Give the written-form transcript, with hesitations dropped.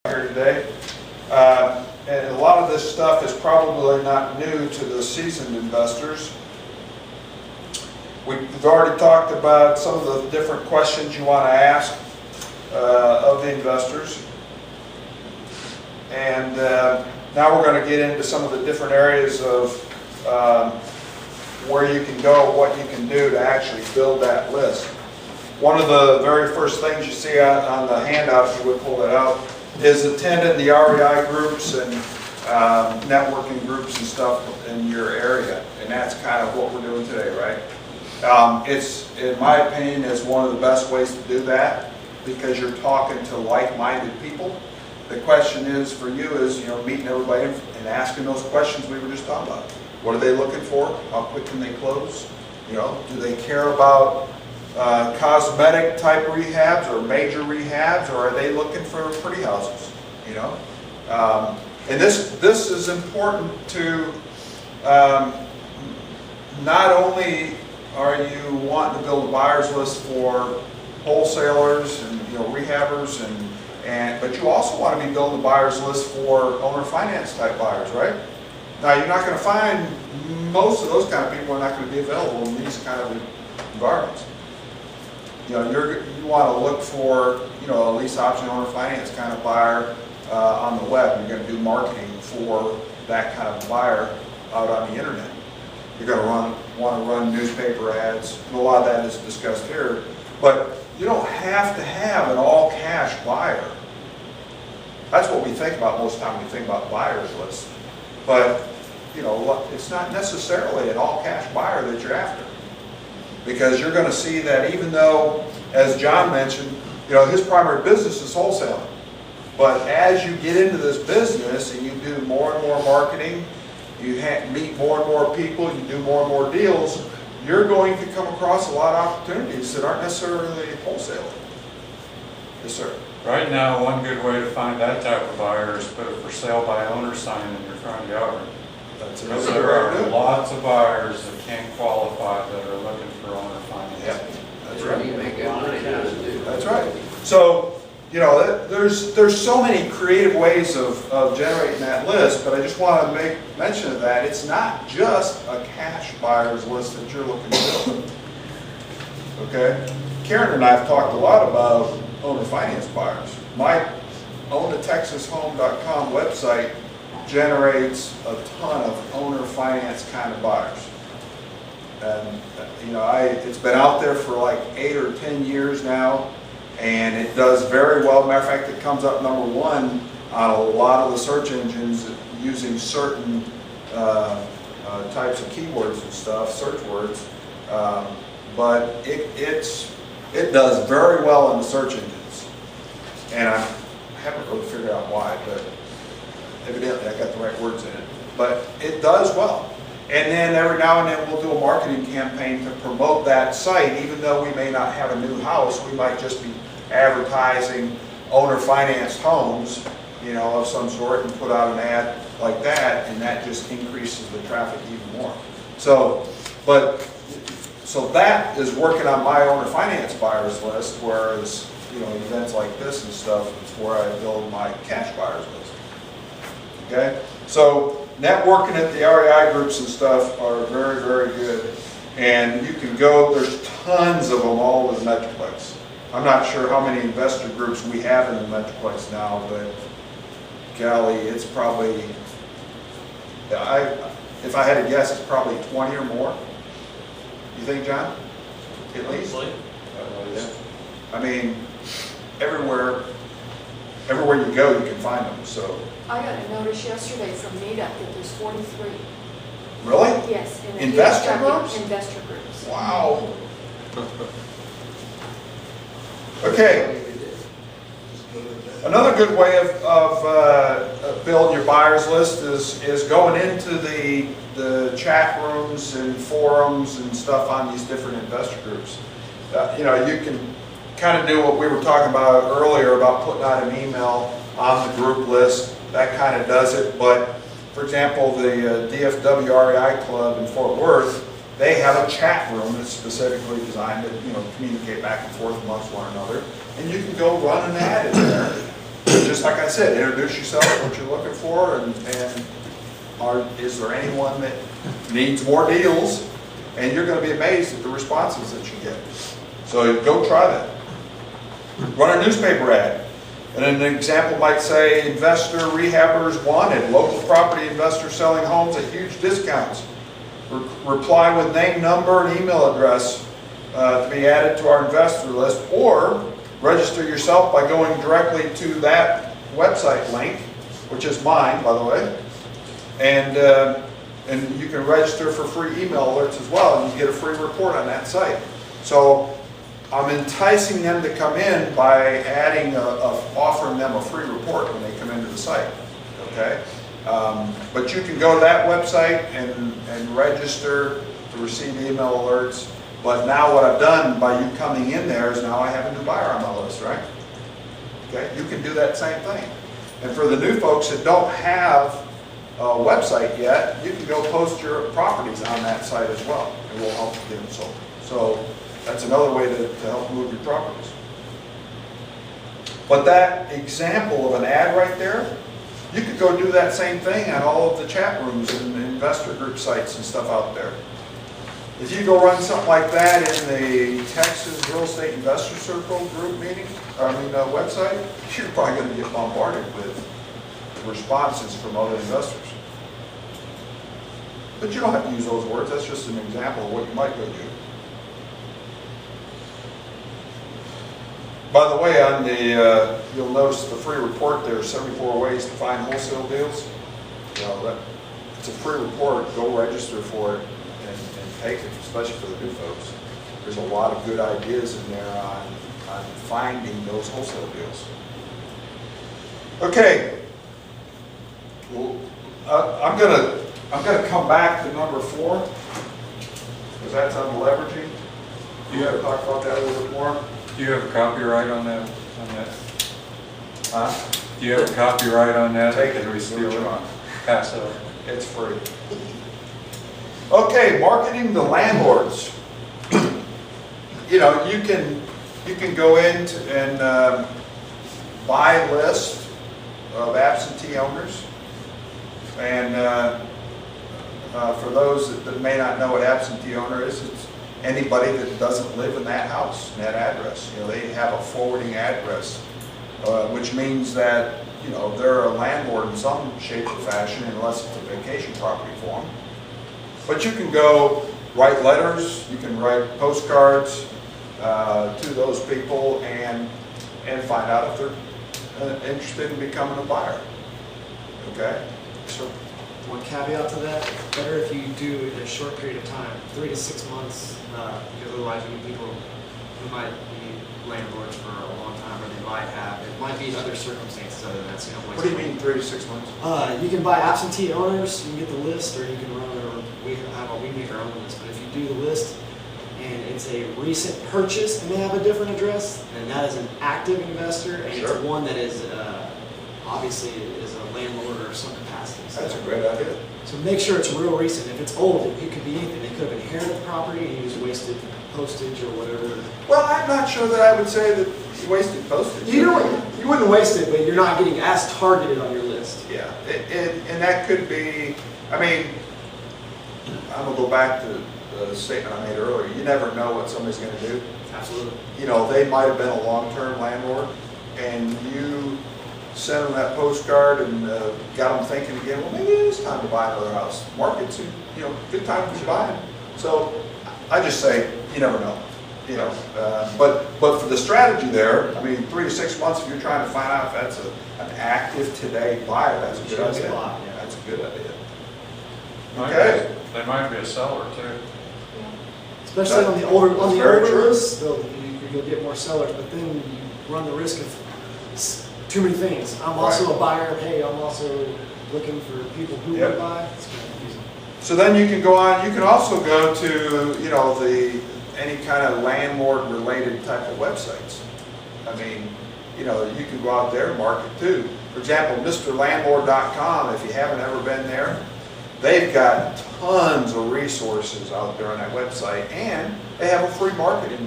Here today. And a lot of this stuff is probably not new to the seasoned investors. We've already talked about some of the different questions you want to ask of the investors. And now we're going to get into some of the different areas of where you can go, what you can do to actually build that list. One of the very first things you see on the handout, if you would pull it out, is attending the REI groups and networking groups and stuff in your area. And that's kind of what we're doing today, right? It's, in my opinion, is one of the best ways to do that because you're talking to like-minded people. The question is for you is, meeting everybody and asking those questions we were just talking about. What are they looking for? How quick can they close? Do they care about cosmetic type rehabs or major rehabs, or are they looking for pretty houses? And this is important to not only are you wanting to build a buyer's list for wholesalers and rehabbers but you also want to be building a buyer's list for owner finance type buyers, right? Now you're not going to find most of those kind of people are not going to be available in these kind of environments. You want to look for a lease option owner finance kind of buyer on the web. You're going to do marketing for that kind of buyer out on the internet. You're going to want to run newspaper ads, and a lot of that is discussed here. But you don't have to have an all-cash buyer. That's what we think about most of the time when we think about buyers list. But it's not necessarily an all-cash buyer that you're after. Because you're going to see that even though, as John mentioned, his primary business is wholesaling. But as you get into this business and you do more and more marketing, you meet more and more people, you do more and more deals, you're going to come across a lot of opportunities that aren't necessarily wholesaling. Yes, sir. Right now, one good way to find that type of buyer is put a for sale by owner sign in your front yard. That's Because there are lots of buyers that can't qualify that are looking for owner financing. Yeah, that's right. You make good money doing it. That's right. So, there's so many creative ways of generating that list, but I just want to make mention of that. It's not just a cash buyer's list that you're looking to build. Okay? Karen and I have talked a lot about owner finance buyers. My ownatexashome.com website generates a ton of owner finance kind of buyers. And it's been out there for like 8 or 10 years now, and it does very well. Matter of fact, it comes up number 1 on a lot of the search engines using certain types of keywords and stuff, search words. But it does very well in the search engines, and I haven't really figured out why, but evidently I got the right words in it. But it does well. And then every now and then we'll do a marketing campaign to promote that site. Even though we may not have a new house, we might just be advertising owner financed homes, of some sort, and put out an ad like that, and that just increases the traffic even more. So that is working on my owner finance buyers list, whereas events like this and stuff is where I build my cash buyers list. Okay, so networking at the REI groups and stuff are very, very good, and you can go. There's tons of them all over the Metroplex. I'm not sure how many investor groups we have in the Metroplex now, but golly, it's probably. If I had to guess, it's probably 20 or more. You think, John? At least? Yeah. I mean, everywhere you go, you can find them. So. I got a notice yesterday from Meetup that there's 43. Really? Yes. In Investor groups? Investor groups. Wow. Okay. Another good way of building your buyers list is going into the chat rooms and forums and stuff on these different investor groups. You can kind of do what we were talking about earlier about putting out an email on the group list. That kind of does it. But for example, the DFW REI Club in Fort Worth, they have a chat room that's specifically designed to communicate back and forth amongst one another. And you can go run an ad in there just like I said, introduce yourself, what you're looking for, and is there anyone that needs more deals? And you're gonna be amazed at the responses that you get. So go try that. Run a newspaper ad. And an example might say, investor rehabbers wanted, local property investor selling homes at huge discounts. Reply with name, number, and email address to be added to our investor list, or register yourself by going directly to that website link, which is mine, by the way. And you can register for free email alerts as well, and you get a free report on that site. So I'm enticing them to come in by adding, offering them a free report when they come into the site, okay? But you can go to that website and register to receive email alerts. But now what I've done by you coming in there is now I have a new buyer on my list, right? Okay, you can do that same thing. And for the new folks that don't have a website yet, you can go post your properties on that site as well, and we'll help you get them sold. So that's another way to help move your properties. But that example of an ad right there, you could go do that same thing on all of the chat rooms and investor group sites and stuff out there. If you go run something like that in the Texas Real Estate Investor Circle group meeting, website, you're probably going to get bombarded with responses from other investors. But you don't have to use those words. That's just an example of what you might go do. By the way, on the you'll notice the free report there, 74 ways to find wholesale deals. It's a free report. Go register for it and take it, especially for the new folks. There's a lot of good ideas in there on finding those wholesale deals. Okay. Well, I'm gonna come back to number 4, because that's on leveraging. You have to talk about that a little bit more. Do you have a copyright on that? Huh? Do you have a copyright on that? Take it, Can we do steal what you it? want. Pass it up. It's free. Okay, marketing to landlords. You can go in and buy a list of absentee owners. And for those that may not know what absentee owner is, it's anybody that doesn't live in that house, in that address. They have a forwarding address, which means that they're a landlord in some shape or fashion, unless it's a vacation property for them. But you can go write letters, you can write postcards to those people and find out if they're interested in becoming a buyer. Okay? So One caveat to that, better if you do it in a short period of time, 3 to 6 months, because otherwise you get people who might be landlords for a long time, or they might have, it might be other circumstances other than that, so you don't waste. what do you mean 3 to 6 months? You can buy absentee owners, you can get the list, or you can run we make our own list, but if you do the list and it's a recent purchase and they have a different address, then that is an active investor, and Sure. it's one that is obviously is a landlord or some capacity. So- That's a great idea. So make sure it's real recent. If it's old, it could be anything. They could have inherited the property and used wasted postage or whatever. Well, I'm not sure that I would say that you wasted postage. You wouldn't waste it, but you're not getting as targeted on your list. Yeah, and that could be, I'm gonna go back to the statement I made earlier. You never know what somebody's gonna do. Absolutely. They might have been a long-term landlord, and you sent them that postcard and got them thinking again, well, maybe it is time to buy another house. Market's, good time to buy. So I just say, you never know. But for the strategy there, 3 to 6 months, if you're trying to find out if that's an active today buyer, that's a good Sure, idea. spot, yeah. That's a good idea. Might Okay. be- They might be a seller too. Especially on the That's older very true. lists, you'll get more sellers, but then you run the risk of too many things. I'm also a buyer. Hey, I'm also looking for people who Yep. would buy. It's kind of confusing. So then you can go on, you can also go to, any kind of landlord-related type of websites. You can go out there and market too. For example, MrLandlord.com, if you haven't ever been there, they've got tons of resources out there on that website, and they have a free marketing